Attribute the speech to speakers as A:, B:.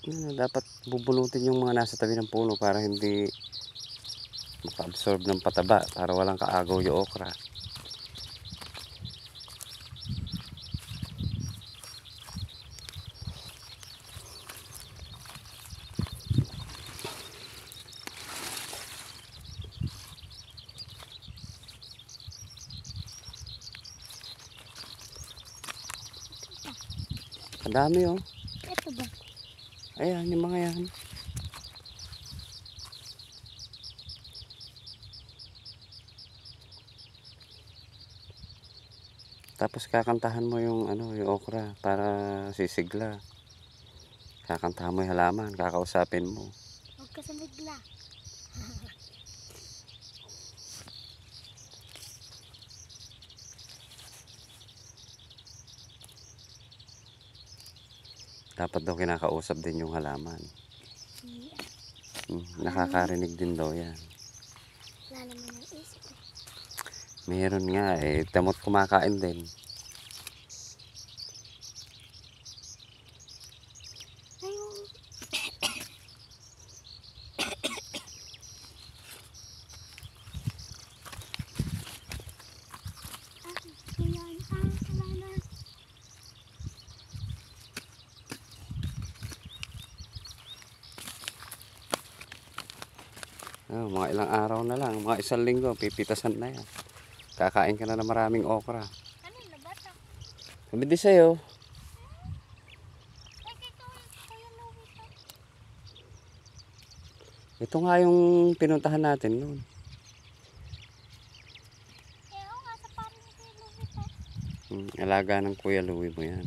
A: Dapat bubunutin yung mga nasa tabi ng puno para hindi maka-absorb ng pataba, para walang kaagaw yung okra. Ang dami oh.
B: Ito ba?
A: Ayan, yung mga yan. Tapos kakantahan mo yung ano, yung okra para sisigla. Kakantahan mo yung halaman, kakausapin mo.
B: Huwag ka sumigla.
A: Dapat daw kinakausap din yung halaman.
B: Yeah.
A: Nakakarinig din daw yan.
B: Lalaman ng isip eh.
A: Meron nga eh, tamot kumakain din.
B: Ayun. Yan. Salamat.
A: Oh, mga ilang araw na lang, mga isang linggo, pipitasan na yan. Kakain ka na ng maraming okra.
B: Kanina ba ito?
A: Sabi di sa'yo. Ito nga yung pinuntahan natin noon.
B: Eh, oo nga, sa parang Kuya Louie to.
A: Alaga ng Kuya Louie mo yan.